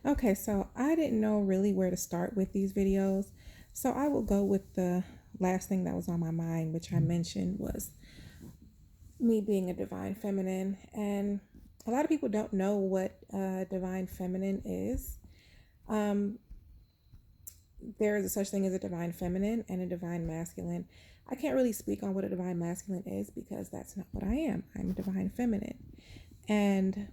Okay, so I didn't know really where to start with these videos. So I will go with the last thing that was on my mind, which I mentioned was me being a divine feminine. And a lot of people don't know what divine feminine is. Um, there is a such thing as a divine feminine and a divine masculine. I can't really speak on what a divine masculine is because that's not what I am. I'm a divine feminine. And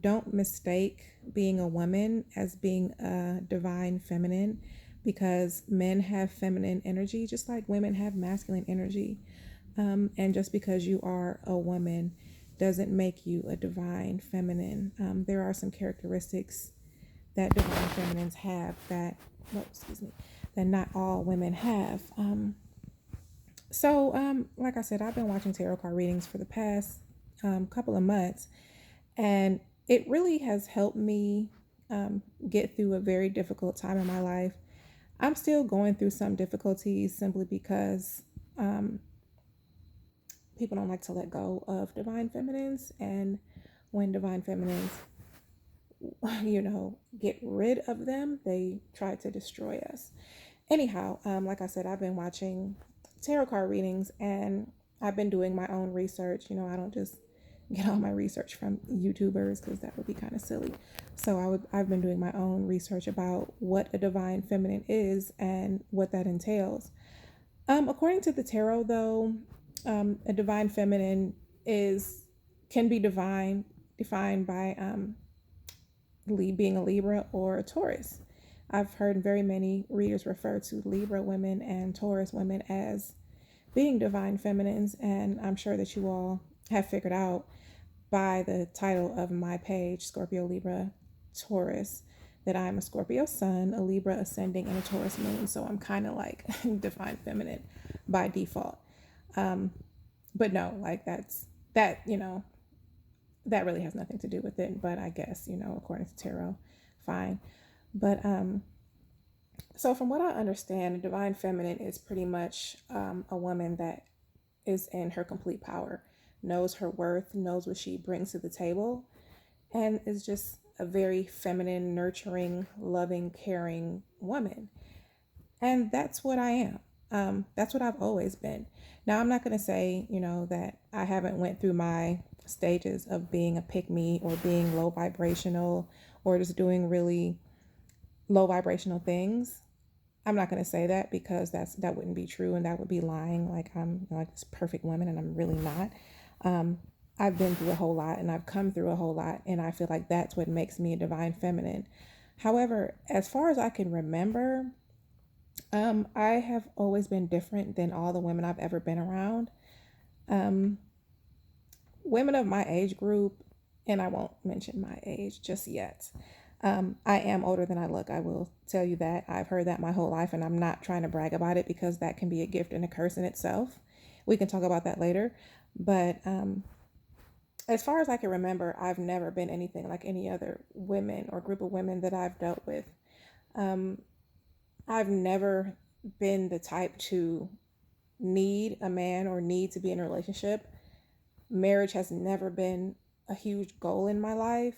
don't mistake being a woman as being a divine feminine because men have feminine energy just like women have masculine energy. And just because you are a woman doesn't make you a divine feminine. There are some characteristics that divine feminines have that, well, excuse me, that not all women have. Like I said, I've been watching tarot card readings for the past couple of months, and it really has helped me get through a very difficult time in my life. I'm still going through some difficulties simply because um, people don't like to let go of divine feminines. And when divine feminines, get rid of them, they try to destroy us. Anyhow, like I said, I've been watching tarot card readings and I've been doing my own research. I don't just get all my research from YouTubers because that would be kind of silly. I've been doing my own research about what a divine feminine is and what that entails. According to the tarot, though, a divine feminine is can be defined by being a Libra or a Taurus. I've heard very many readers refer to Libra women and Taurus women as being divine feminines, and I'm sure that you all have figured out by the title of my page, Scorpio, Libra, Taurus, that I'm a Scorpio sun, a Libra ascending, and a Taurus moon. So I'm kind of like divine feminine by default. But no, like that really has nothing to do with it. But I guess, according to tarot, fine. But so from what I understand, a divine feminine is pretty much a woman that is in her complete power, knows her worth, knows what she brings to the table, and is just a very feminine, nurturing, loving, caring woman. And that's what I am. That's what I've always been. Now, I'm not going to say, that I haven't went through my stages of being a pick me or being low vibrational or just doing really low vibrational things. I'm not going to say that because that wouldn't be true and that would be lying. Like I'm like this perfect woman and I'm really not. Um, I've been through a whole lot and I've come through a whole lot, and I feel like that's what makes me a divine feminine. However, as far as I can remember, I have always been different than all the women I've ever been around. Um, Women of my age group, and I won't mention my age just yet. I am older than I look. I will tell you that. I've heard that my whole life, and I'm not trying to brag about it because that can be a gift and a curse in itself. We can talk about that later. But as far as I can remember, I've never been anything like any other women or group of women that I've dealt with. Um, I've never been the type to need a man or need to be in a relationship. Marriage has never been a huge goal in my life.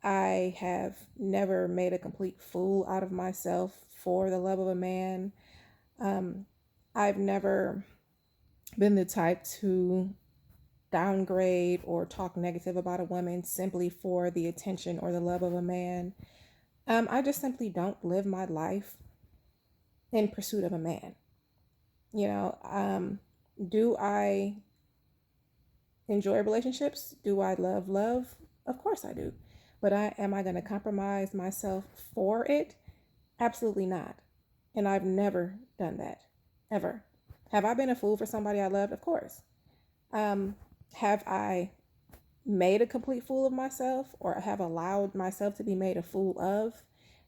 I have never made a complete fool out of myself for the love of a man. Um, I've never been the type to downgrade or talk negative about a woman simply for the attention or the love of a man. I just simply don't live my life in pursuit of a man. You know, do I enjoy relationships? Do I love love? Of course I do. But am I going to compromise myself for it? Absolutely not. And I've never done that, ever. Have I been a fool for somebody I loved? Of course. Have I made a complete fool of myself or have allowed myself to be made a fool of?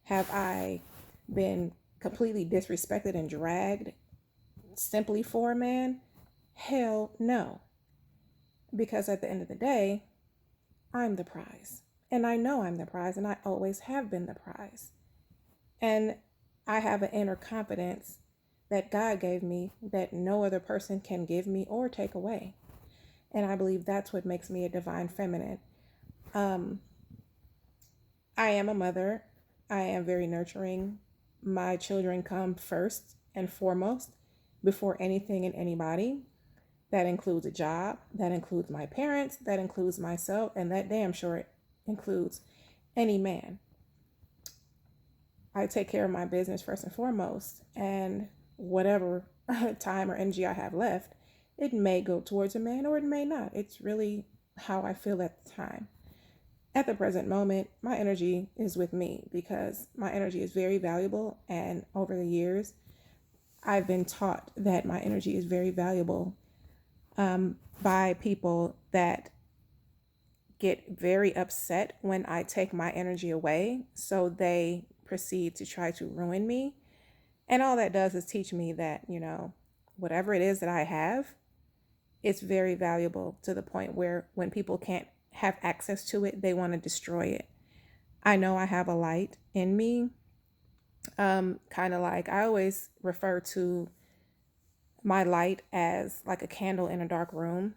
Have I been completely disrespected and dragged simply for a man? Hell no. Because at the end of the day, I'm the prize. And I know I'm the prize, and I always have been the prize. And I have an inner confidence that God gave me that no other person can give me or take away. And I believe that's what makes me a divine feminine. Um, I am a mother. I am very nurturing. My children come first and foremost before anything and anybody. That includes a job, that includes my parents, that includes myself, and that damn sure includes any man. I take care of my business first and foremost, and whatever time or energy I have left, it may go towards a man or it may not. It's really how I feel at the time. At the present moment, my energy is with me because my energy is very valuable, and over the years, I've been taught that my energy is very valuable by people that get very upset when I take my energy away. So they proceed to try to ruin me. And all that does is teach me that, whatever it is that I have, it's very valuable to the point where when people can't have access to it, they want to destroy it. I know I have a light in me. Kind of like I always refer to my light as like a candle in a dark room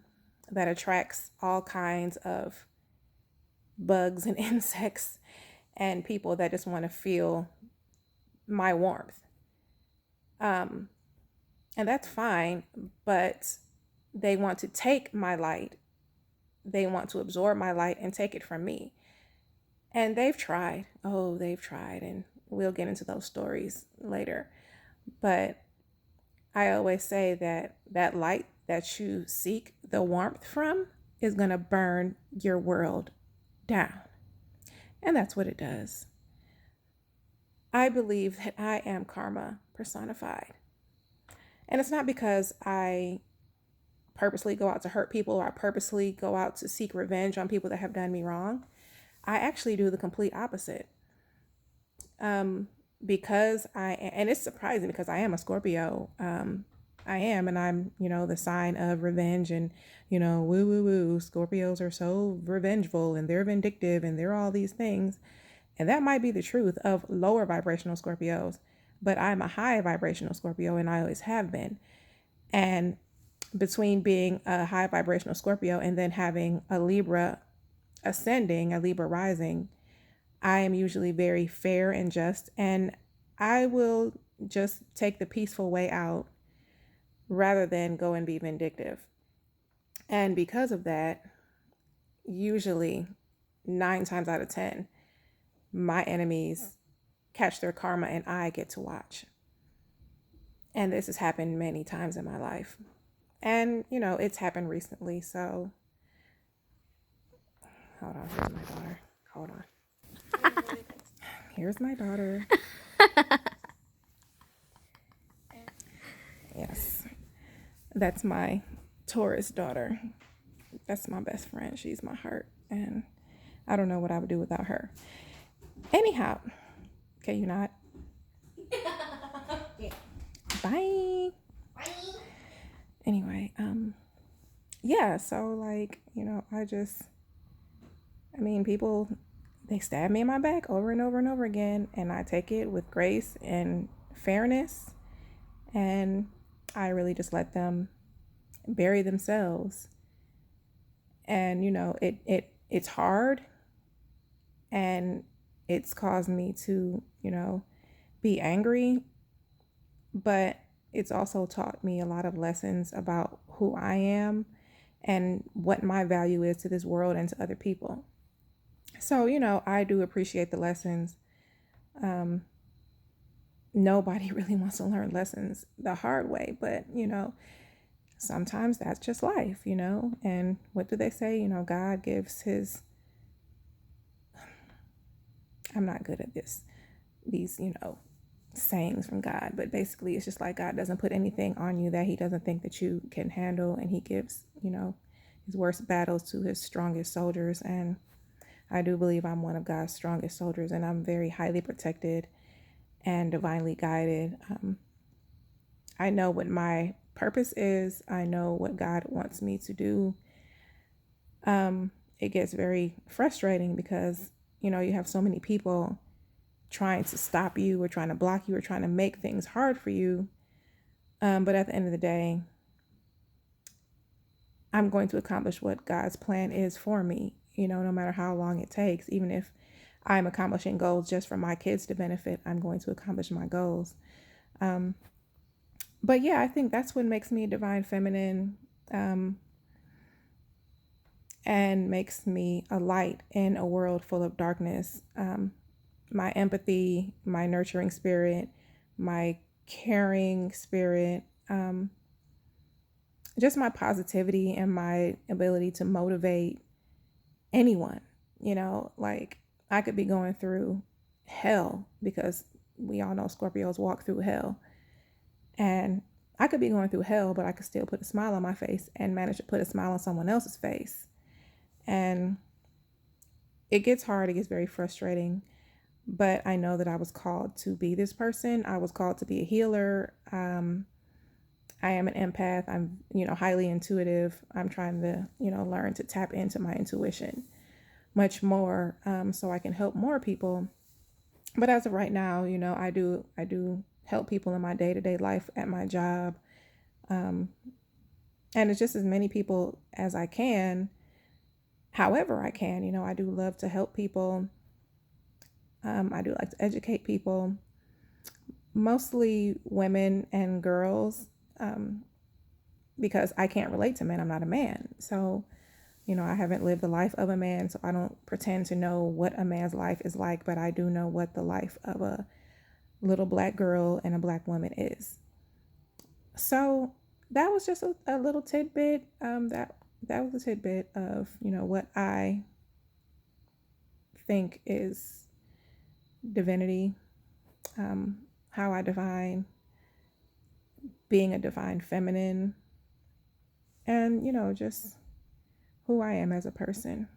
that attracts all kinds of bugs and insects and people that just want to feel my warmth. And that's fine, but they want to take my light. They want to absorb my light and take it from me. And they've tried. Oh, they've tried. And we'll get into those stories later. But I always say that that light that you seek the warmth from is going to burn your world down. And that's what it does. I believe that I am karma personified. And it's not because I purposely go out to hurt people or I purposely go out to seek revenge on people that have done me wrong. I actually do the complete opposite. Because and it's surprising because I am a Scorpio. I am, and I'm, the sign of revenge and, woo, woo, woo. Scorpios are so revengeful and they're vindictive and they're all these things. And that might be the truth of lower vibrational Scorpios, but I'm a high vibrational Scorpio and I always have been. And between being a high vibrational Scorpio and then having a Libra ascending, a Libra rising, I am usually very fair and just, and I will just take the peaceful way out rather than go and be vindictive. And because of that, usually 9 times out of 10, my enemies catch their karma and I get to watch. And this has happened many times in my life. And, it's happened recently. So, hold on, here's my daughter. Hold on. Here's my daughter. Yes, that's my Taurus daughter. That's my best friend. She's my heart. And I don't know what I would do without her. Anyhow, can you not? Yeah. Bye. Bye. Anyway, yeah, so like, people, they stab me in my back over and over and over again, and I take it with grace and fairness, and I really just let them bury themselves. And it's hard, and it's caused me to be angry, but it's also taught me a lot of lessons about who I am and what my value is to this world and to other people. So, I do appreciate the lessons. Nobody really wants to learn lessons the hard way, but, sometimes that's just life, and what do they say? God gives I'm not good at these, sayings from God, but basically it's just like God doesn't put anything on you that he doesn't think that you can handle, and he gives, his worst battles to his strongest soldiers. And I do believe I'm one of God's strongest soldiers, and I'm very highly protected and divinely guided. I know what my purpose is. I know what God wants me to do. It gets very frustrating because, you have so many people trying to stop you or trying to block you or trying to make things hard for you. But at the end of the day, I'm going to accomplish what God's plan is for me, no matter how long it takes, even if I'm accomplishing goals just for my kids to benefit. I'm going to accomplish my goals. Um, but yeah, I think that's what makes me a divine feminine, um, and makes me a light in a world full of darkness. My empathy, my nurturing spirit, my caring spirit, just my positivity and my ability to motivate anyone. Like I could be going through hell, because we all know Scorpios walk through hell. And I could be going through hell, but I could still put a smile on my face and manage to put a smile on someone else's face. And it gets hard, it gets very frustrating, but I know that I was called to be this person. I was called to be a healer. I am an empath. I'm, highly intuitive. I'm trying to, learn to tap into my intuition much more, so I can help more people. But as of right now, I do help people in my day-to-day life at my job. Um, and it's just as many people as I can, however I can. I do love to help people. I do like to educate people, mostly women and girls, um, because I can't relate to men. I'm not a man. So, I haven't lived the life of a man, so I don't pretend to know what a man's life is like, but I do know what the life of a little black girl and a black woman is. So that was just a little tidbit. That was a tidbit of, what I think is divinity, how I define being a divine feminine, and, just who I am as a person.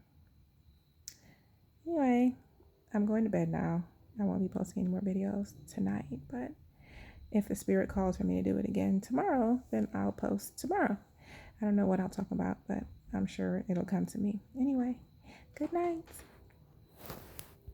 Anyway, I'm going to bed now. I won't be posting any more videos tonight, but if the spirit calls for me to do it again tomorrow, then I'll post tomorrow. I don't know what I'll talk about, but I'm sure it'll come to me. Anyway, good night.